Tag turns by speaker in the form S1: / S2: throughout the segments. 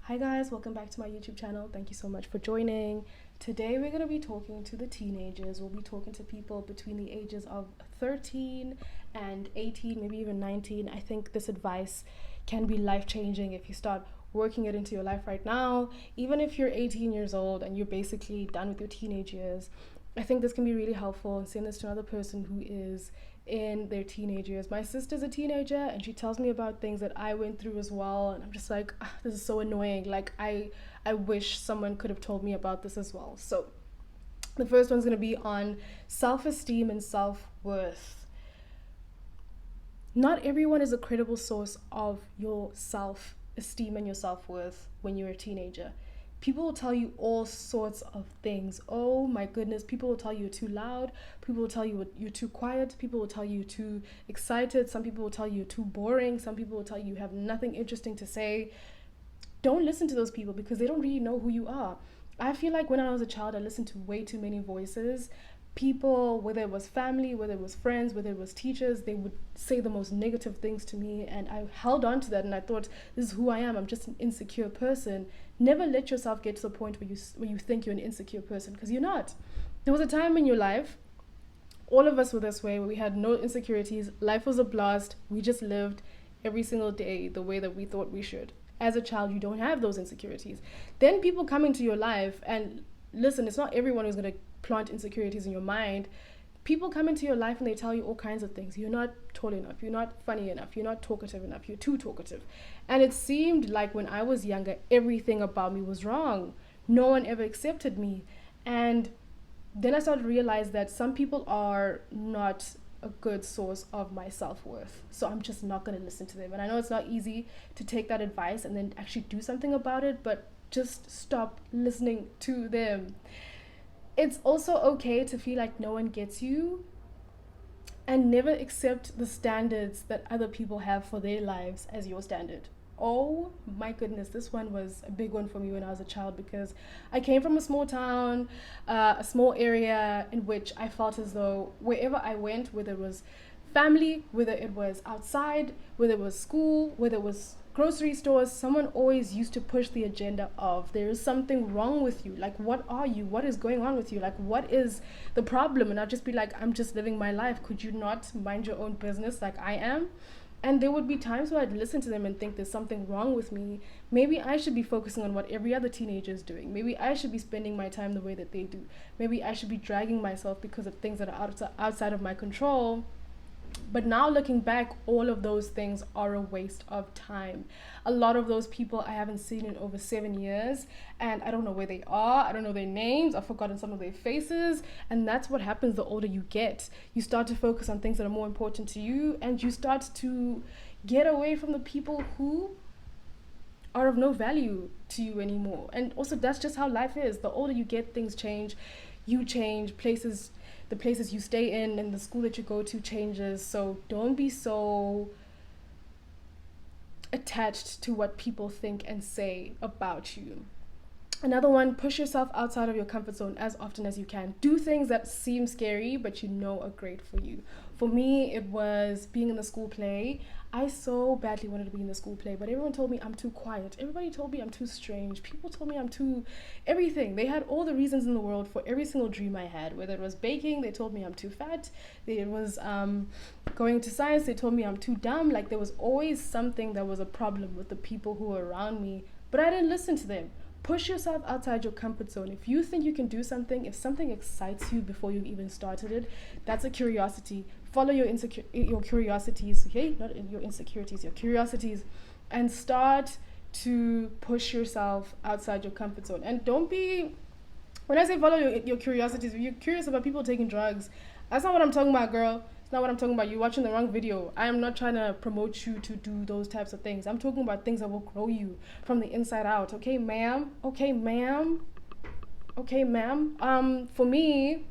S1: Hi guys, welcome back to my YouTube channel. Thank you so much for joining. Today we're going to be talking to the teenagers. We'll be talking to people between the ages of 13 and 18, maybe even 19. I think this advice can be life-changing if you start working it into your life right now. Even if you're 18 years old and you're basically done with your teenage years, I think this can be really helpful, and saying this to another person who is in their teenage years. My sister's a teenager and she tells me about things that I went through as well, and I'm just like, this is so annoying. Like I wish someone could have told me about this as well. So the first one's going to be on self-esteem and self-worth. Not everyone is a credible source of your self-esteem and your self-worth when you're a teenager. People will tell you all sorts of things. Oh my goodness, people will tell you you're too loud. People will tell you you're too quiet. People will tell you you're too excited. Some people will tell you you're too boring. Some people will tell you you have nothing interesting to say. Don't listen to those people because they don't really know who you are. I feel like when I was a child, I listened to way too many voices. People, whether it was family, whether it was friends, whether it was teachers, they would say the most negative things to me, and I held on to that, and I thought, this is who I am. I'm just an insecure person. Never let yourself get to the point where you think you're an insecure person, because you're not. There was a time in your life, all of us were this way, where we had no insecurities. Life was a blast. We just lived every single day the way that we thought we should. As a child, you don't have those insecurities. Then people come into your life, and listen, it's not everyone who's going to plant insecurities in your mind. People come into your life and they tell you all kinds of things. You're not tall enough, you're not funny enough, you're not talkative enough, you're too talkative. And it seemed like when I was younger, everything about me was wrong. No one ever accepted me. And then I started to realize that some people are not a good source of my self-worth. So I'm just not going to listen to them. And I know it's not easy to take that advice and then actually do something about it, but just stop listening to them. It's also okay to feel like no one gets you, and never accept the standards that other people have for their lives as your standard. Oh my goodness, this one was a big one for me when I was a child, because I came from a small town, a small area in which I felt as though wherever I went, whether it was family, whether it was outside, whether it was school, whether it was grocery stores, someone always used to push the agenda of, there is something wrong with you. Like, what are you? What is going on with you? Like, what is the problem? And I'd just be like, I'm just living my life. Could you not mind your own business like I am? And there would be times where I'd listen to them and think there's something wrong with me. Maybe I should be focusing on what every other teenager is doing. Maybe I should be spending my time the way that they do. Maybe I should be dragging myself because of things that are outside of my control. But now looking back, all of those things are a waste of time. A lot of those people I haven't seen in over 7 years, and I don't know where they are. I don't know their names. I've forgotten some of their faces. And that's what happens the older you get. You start to focus on things that are more important to you, and you start to get away from the people who are of no value to you anymore. And also, that's just how life is. The older you get, things change. You change, the places you stay in and the school that you go to changes. So don't be so attached to what people think and say about you. Another one, push yourself outside of your comfort zone as often as you can. Do things that seem scary but you know are great for you. For me, it was being in the school play. I so badly wanted to be in the school play, but everyone told me I'm too quiet. Everybody told me I'm too strange. People told me I'm too everything. They had all the reasons in the world for every single dream I had. Whether it was baking, they told me I'm too fat. It was going to science, they told me I'm too dumb. Like, there was always something that was a problem with the people who were around me, but I didn't listen to them. Push yourself outside your comfort zone. If you think you can do something, if something excites you before you've even started it, that's a curiosity. Follow your curiosities, okay? Not your insecurities, your curiosities, and start to push yourself outside your comfort zone. And don't be, when I say follow your curiosities, if you're curious about people taking drugs, that's not what I'm talking about, girl. It's not what I'm talking about. You're watching the wrong video. I am not trying to promote you to do those types of things. I'm talking about things that will grow you from the inside out. Okay, ma'am? Okay, ma'am? Okay, ma'am? For me,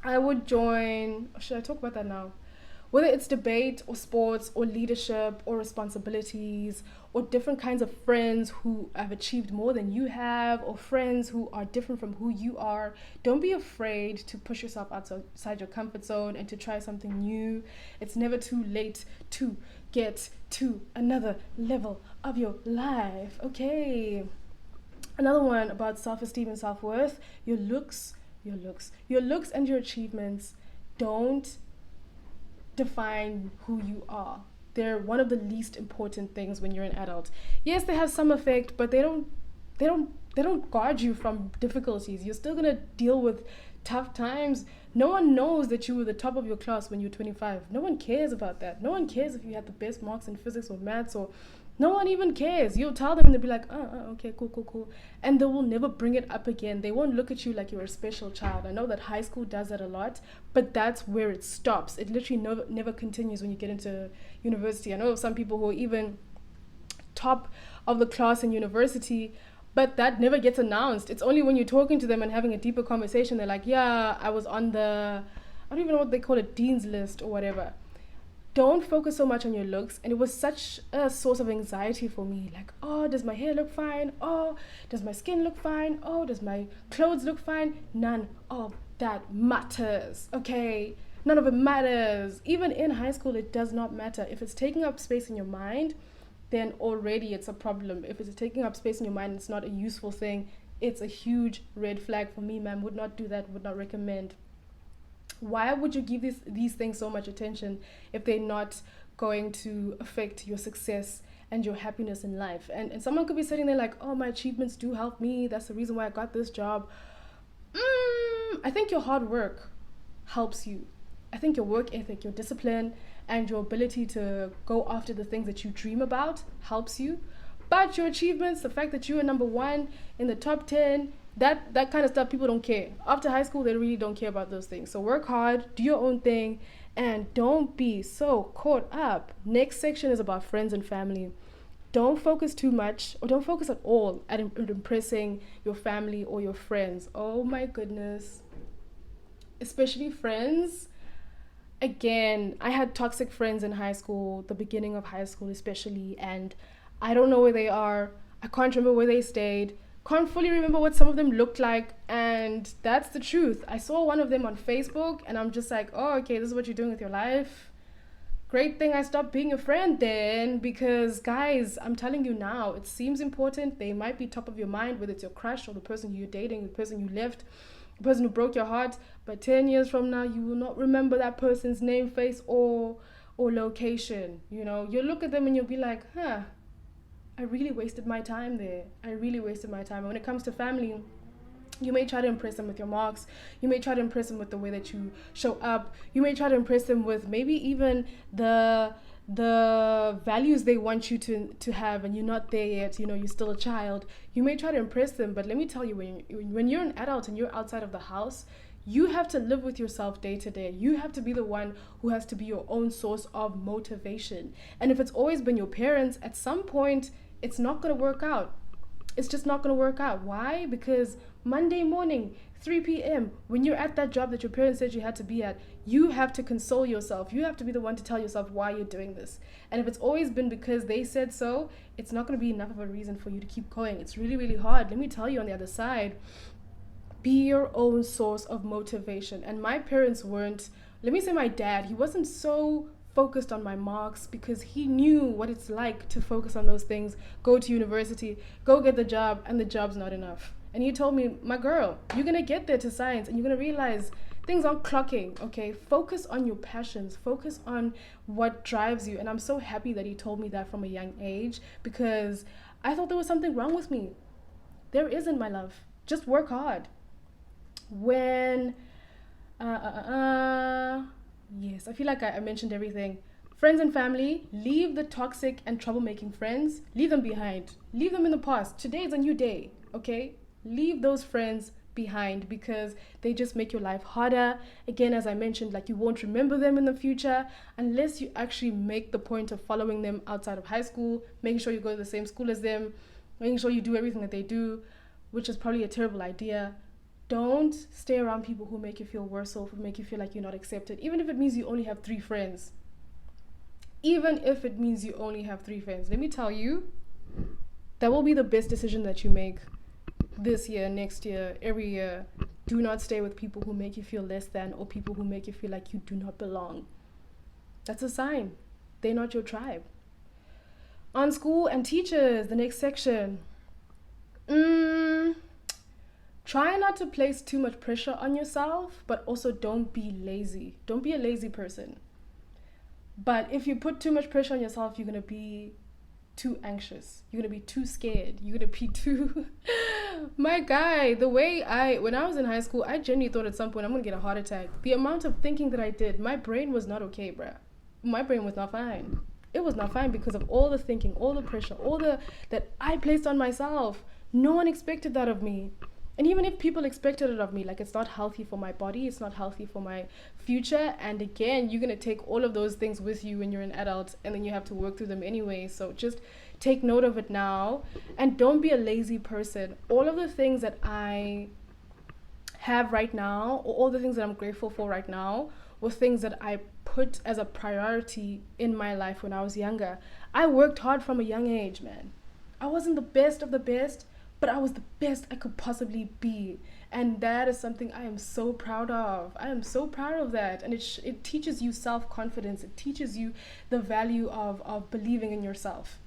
S1: I would join, should I talk about that now? Whether it's debate or sports or leadership or responsibilities or different kinds of friends who have achieved more than you have, or friends who are different from who you are, don't be afraid to push yourself outside your comfort zone and to try something new. It's never too late to get to another level of your life. Okay. Another one about self-esteem and self-worth: your looks and your achievements don't define who you are. They're one of the least important things when you're an adult. Yes, they have some effect, but they don't guard you from difficulties. You're still gonna deal with tough times. No one knows that you were the top of your class when you're 25. No one cares about that. No one cares if you had the best marks in physics or maths, or no one even cares. You'll tell them and they'll be like, okay, cool. And they will never bring it up again. They won't look at you like you're a special child. I know that high school does that a lot, but that's where it stops. It literally never continues when you get into university. I know some people who are even top of the class in university, but that never gets announced. It's only when you're talking to them and having a deeper conversation, they're like, yeah, I was on I don't even know what they call it, dean's list or whatever. Don't focus so much on your looks. And it was such a source of anxiety for me. Like, oh, does my hair look fine? Oh, does my skin look fine? Oh, does my clothes look fine? None of that matters, okay? None of it matters. Even in high school, it does not matter. If it's taking up space in your mind, then already it's a problem. If it's taking up space in your mind, it's not a useful thing. It's a huge red flag for me, ma'am. Would not do that, would not recommend. Why would you give these things so much attention if they're not going to affect your success and your happiness in life? And someone could be sitting there like, oh, my achievements do help me. That's the reason why I got this job. I think your hard work helps you. I think your work ethic, your discipline, and your ability to go after the things that you dream about helps you. But your achievements, the fact that you are number one in the top 10, that kind of stuff, people don't care. After high school, they really don't care about those things. So work hard, do your own thing, and don't be so caught up. Next section is about friends and family. Don't focus too much, or don't focus at all at impressing your family or your friends. Oh my goodness. Especially friends. Again, I had toxic friends in high school, the beginning of high school especially, and I don't know where they are. I can't remember where they stayed. Can't fully remember what some of them looked like, and that's the truth. I saw one of them on Facebook, and I'm just like, oh, okay, this is what you're doing with your life. Great thing I stopped being a friend then, because guys, I'm telling you now, it seems important. They might be top of your mind, whether it's your crush or the person you're dating, the person you left, the person who broke your heart. But 10 years from now, you will not remember that person's name, face, or location. You know, you'll look at them and you'll be like, I really wasted my time there. I really wasted my time. And when it comes to family, you may try to impress them with your marks. You may try to impress them with the way that you show up. You may try to impress them with maybe even the values they want you to have, and you're not there yet. You know, you're still a child. You may try to impress them, but let me tell you, when you're an adult and you're outside of the house, you have to live with yourself day to day. You have to be the one who has to be your own source of motivation. And if it's always been your parents, at some point, it's not going to work out. It's just not going to work out. Why? Because Monday morning, 3 p.m., when you're at that job that your parents said you had to be at, you have to console yourself. You have to be the one to tell yourself why you're doing this. And if it's always been because they said so, it's not going to be enough of a reason for you to keep going. It's really, really hard. Let me tell you, on the other side, be your own source of motivation. And my parents weren't, let me say my dad, he wasn't so focused on my marks, because he knew what it's like to focus on those things, go to university, go get the job, and the job's not enough. And he told me, my girl, you're going to get there to science, and you're going to realize things aren't clocking, okay? Focus on your passions, focus on what drives you. And I'm so happy that he told me that from a young age, because I thought there was something wrong with me. There isn't, my love. Just work hard. When yes, I feel like I mentioned everything. Friends and family, leave the toxic and troublemaking friends. Leave them behind. Leave them in the past. Today is a new day, okay? Leave those friends behind, because they just make your life harder. Again, as I mentioned, like, you won't remember them in the future unless you actually make the point of following them outside of high school, making sure you go to the same school as them, making sure you do everything that they do, which is probably a terrible idea. Don't stay around people who make you feel worse off, who make you feel like you're not accepted, even if it means you only have 3 friends. even if it means you only have 3 friends. Let me tell you, that will be the best decision that you make this year, next year, every year. Do not stay with people who make you feel less than, or people who make you feel like you do not belong. That's a sign they're not your tribe. On school and teachers, the next section. Try not to place too much pressure on yourself, but also don't be lazy. Don't be a lazy person. But if you put too much pressure on yourself, you're going to be too anxious. You're going to be too scared. You're going to be too... My guy, when I was in high school, I genuinely thought at some point I'm going to get a heart attack. The amount of thinking that I did, my brain was not okay, bruh. My brain was not fine. It was not fine because of all the thinking, all the pressure, that I placed on myself. No one expected that of me. And even if people expected it of me, like, it's not healthy for my body, it's not healthy for my future. And again, you're going to take all of those things with you when you're an adult, and then you have to work through them anyway. So just take note of it now, and don't be a lazy person. All of the things that I have right now, or all the things that I'm grateful for right now, were things that I put as a priority in my life when I was younger. I worked hard from a young age, man. I wasn't the best of the best, but I was the best I could possibly be. And that is something I am so proud of. I am so proud of that. And it teaches you self-confidence. It teaches you the value of believing in yourself.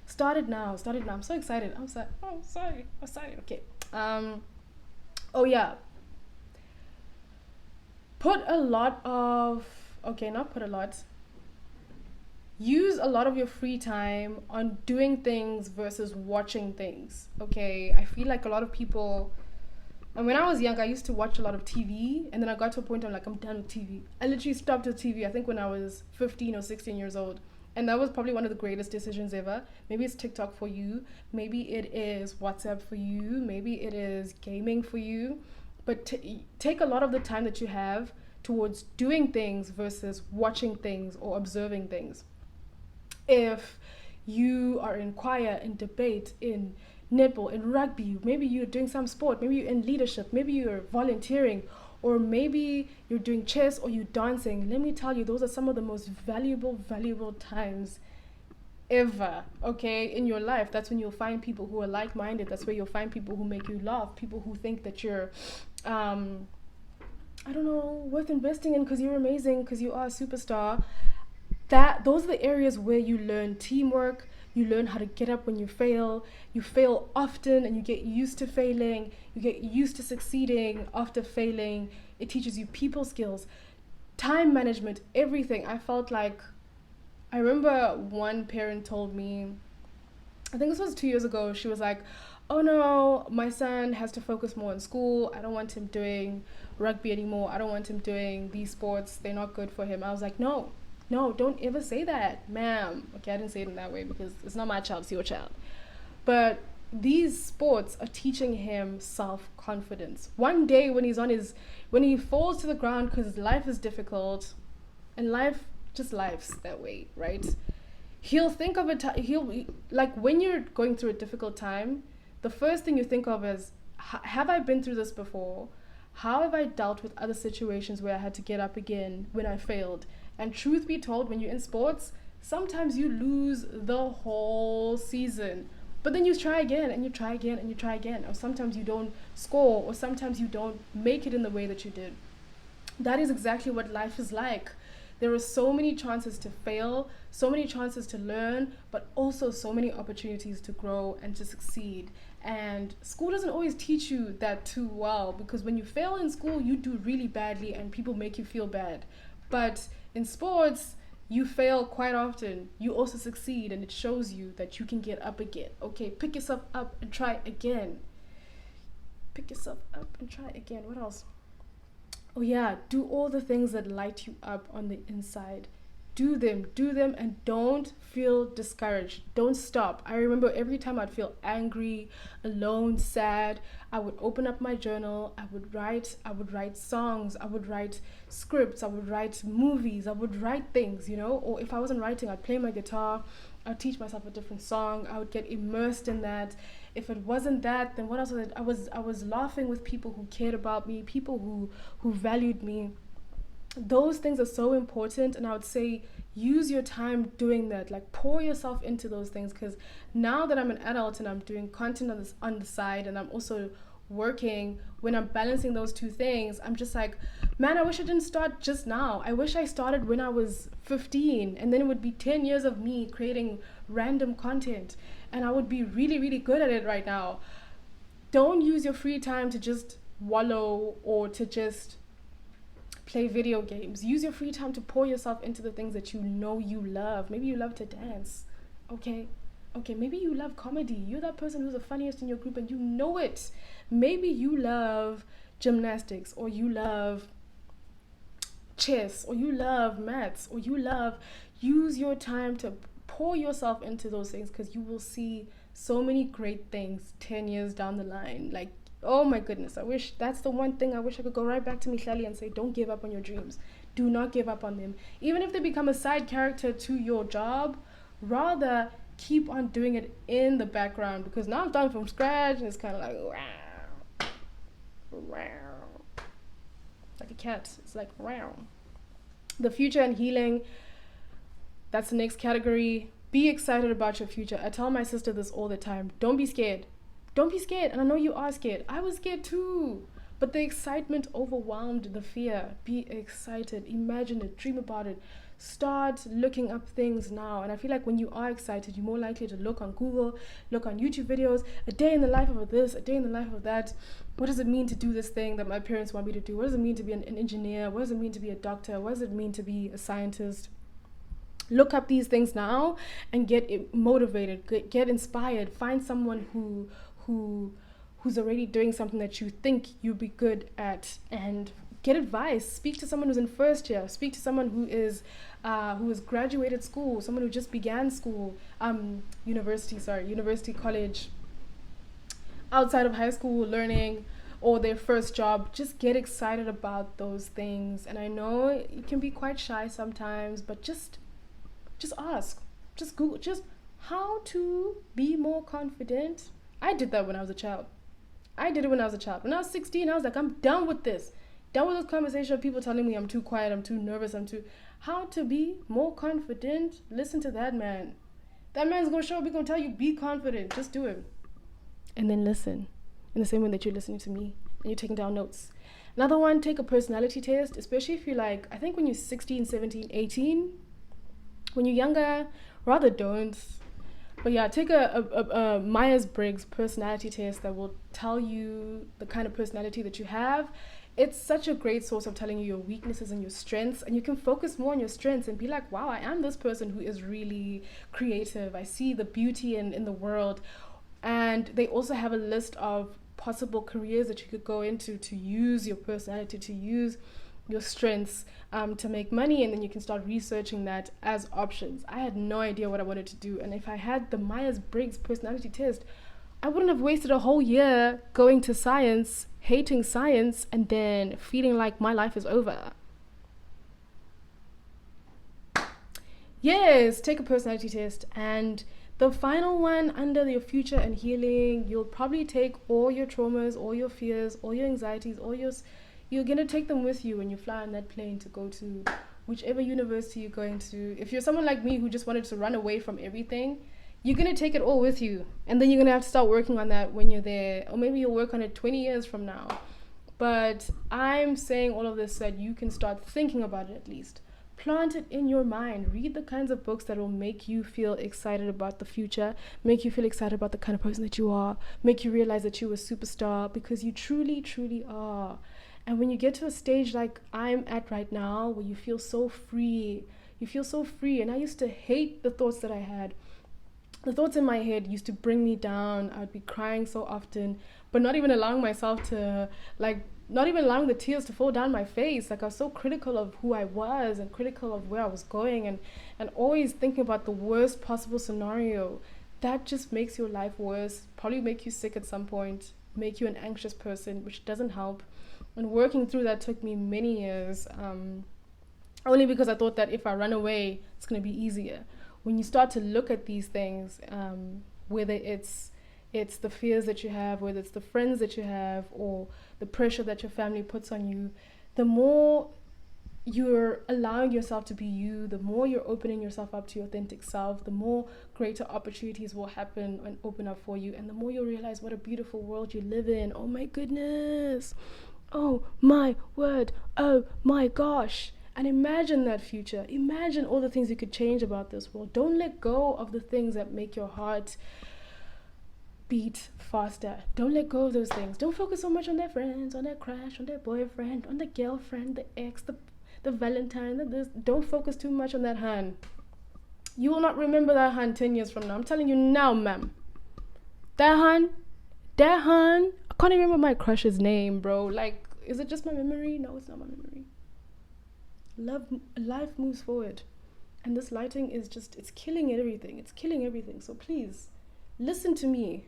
S1: Start it now. I'm so excited. I'm excited. Okay. Oh yeah. Use a lot of your free time on doing things versus watching things. Okay, I feel like a lot of people, and when I was young, I used to watch a lot of TV, and then I got to a point where I'm done with TV. I literally stopped with TV, I think when I was 15 or 16 years old. And that was probably one of the greatest decisions ever. Maybe it's TikTok for you. Maybe it is WhatsApp for you. Maybe it is gaming for you. But take a lot of the time that you have towards doing things versus watching things or observing things. If you are in choir, in debate, in netball, in rugby, maybe you're doing some sport, maybe you're in leadership, maybe you're volunteering, or maybe you're doing chess or you're dancing. Let me tell you, those are some of the most valuable times ever, okay, in your life. That's when you'll find people who are like-minded. That's where you'll find people who make you laugh, people who think that you're, worth investing in because you're amazing, because you are a superstar. Those are the areas where you learn teamwork, you learn how to get up when you fail often, and you get used to failing, you get used to succeeding after failing. It teaches you people skills, time management, everything. I remember one parent told me, I think this was 2 years ago, she was like, oh no, my son has to focus more on school. I don't want him doing rugby anymore. I don't want him doing these sports. They're not good for him. I was like, no, don't ever say that, ma'am. Okay, I didn't say it in that way because it's not my child, it's your child. But these sports are teaching him self-confidence. One day when he falls to the ground because life is difficult, and life just life's that way, right? He'll think of it, when you're going through a difficult time, the first thing you think of is, have I been through this before? How have I dealt with other situations where I had to get up again when I failed? And truth be told, when you're in sports, sometimes you lose the whole season. But then you try again, and you try again, and you try again. Or sometimes you don't score, or sometimes you don't make it in the way that you did. That is exactly what life is like. There are so many chances to fail, so many chances to learn, but also so many opportunities to grow and to succeed. And school doesn't always teach you that too well, because when you fail in school, you do really badly and people make you feel bad. But in sports, you fail quite often. You also succeed, and it shows you that you can get up again. Okay, pick yourself up and try again. Pick yourself up and try again. What else? Oh yeah, do all the things that light you up on the inside. Do them, and don't feel discouraged. Don't stop. I remember every time I'd feel angry, alone, sad, I would open up my journal, I would write songs, I would write scripts, I would write movies, I would write things, or if I wasn't writing, I'd play my guitar, I'd teach myself a different song, I would get immersed in that. If it wasn't that, then what else was it? I was laughing with people who cared about me, people who valued me. Those things are so important, and I would say use your time doing that. Like, pour yourself into those things, because now that I'm an adult and I'm doing content on the side, and I'm also working, when I'm balancing those two things, I'm just like, man, I wish I didn't start just now. I wish I started when I was 15, and then it would be 10 years of me creating random content, and I would be really, really good at it right now. Don't use your free time to just wallow or to just play video games. Use your free time to pour yourself into the things that you know you love. Maybe you love to dance. Okay, maybe you love comedy. You're that person who's the funniest in your group and you know it. Maybe you love gymnastics, or you love chess, or you love maths, or use your time to pour yourself into those things, because you will see so many great things 10 years down the line. Like, oh my goodness, I wish that's the one thing I wish I could go right back to Mihlali and say, don't give up on your dreams. Do not give up on them. Even if they become a side character to your job, rather keep on doing it in the background, because now I'm starting from scratch and it's kind of like, like a cat. It's like, the future and healing. That's the next category. Be excited about your future. I tell my sister this all the time. Don't be scared. Don't be scared. And I know you are scared. I was scared too. But the excitement overwhelmed the fear. Be excited. Imagine it. Dream about it. Start looking up things now. And I feel like when you are excited, you're more likely to look on Google, look on YouTube videos, a day in the life of this, a day in the life of that. What does it mean to do this thing that my parents want me to do? What does it mean to be an engineer? What does it mean to be a doctor? What does it mean to be a scientist? Look up these things now and get motivated, get inspired. Find someone who's already doing something that you think you'd be good at, and get advice. Speak to someone who's in first year. Speak to someone who has graduated school, someone who just began school, university, college, outside of high school learning, or their first job. Just get excited about those things. And I know it can be quite shy sometimes, but just ask. Just Google. Just how to be more confident. I did that when I was a child. When I was 16, I was like, I'm done with this. Done with this conversation of people telling me I'm too quiet, I'm too nervous, how to be more confident. Listen to that man. That man's gonna show up, he's gonna tell you, be confident. Just do it. And then listen. In the same way that you're listening to me and you're taking down notes. Another one, take a personality test, especially if you're like, I think when you're 16, 17, 18, when you're younger, rather don't. But yeah, take a Myers-Briggs personality test that will tell you the kind of personality that you have. It's such a great source of telling you your weaknesses and your strengths, and you can focus more on your strengths and be like, wow, I am this person who is really creative. I see the beauty in the world. And they also have a list of possible careers that you could go into to use your personality, to use your strengths to make money, and then you can start researching that as options. I had no idea what I wanted to do, and if I had the Myers-Briggs personality test, I wouldn't have wasted a whole year going to science, hating science, and then feeling like my life is over. Yes, take a personality test. And the final one, under your future and healing, you'll probably take all your traumas, all your fears, all your anxieties, you're going to take them with you when you fly on that plane to go to whichever university you're going to. If you're someone like me who just wanted to run away from everything, you're going to take it all with you. And then you're going to have to start working on that when you're there. Or maybe you'll work on it 20 years from now. But I'm saying all of this so that you can start thinking about it at least. Plant it in your mind. Read the kinds of books that will make you feel excited about the future, make you feel excited about the kind of person that you are, make you realize that you're a superstar, because you truly, truly are. And when you get to a stage like I'm at right now, where you feel so free, and I used to hate the thoughts that I had. The thoughts in my head used to bring me down. I would be crying so often, but not even allowing myself to, not even allowing the tears to fall down my face. Like, I was so critical of who I was and critical of where I was going, and always thinking about the worst possible scenario. That just makes your life worse, probably make you sick at some point, make you an anxious person, which doesn't help. And working through that took me many years, only because I thought that if I run away, it's going to be easier. When you start to look at these things, whether it's the fears that you have, whether it's the friends that you have, or the pressure that your family puts on you, the more you're allowing yourself to be you, the more you're opening yourself up to your authentic self, the more greater opportunities will happen and open up for you, and the more you'll realize what a beautiful world you live in. Oh my goodness. Oh my word. Oh my gosh. And imagine that future. Imagine all the things you could change about this world. Don't let go of the things that make your heart beat faster. Don't let go of those things. Don't focus so much on their friends, on their crush, on their boyfriend, on the girlfriend, the ex, the Valentine, this. Don't focus too much on that hand. You will not remember that hand 10 years from now. I'm telling you now, ma'am. That hand, I can't even remember my crush's name, bro. Like, is it just my memory? No, it's not my memory. Life moves forward. And this lighting is just, it's killing everything. It's killing everything. So please, listen to me.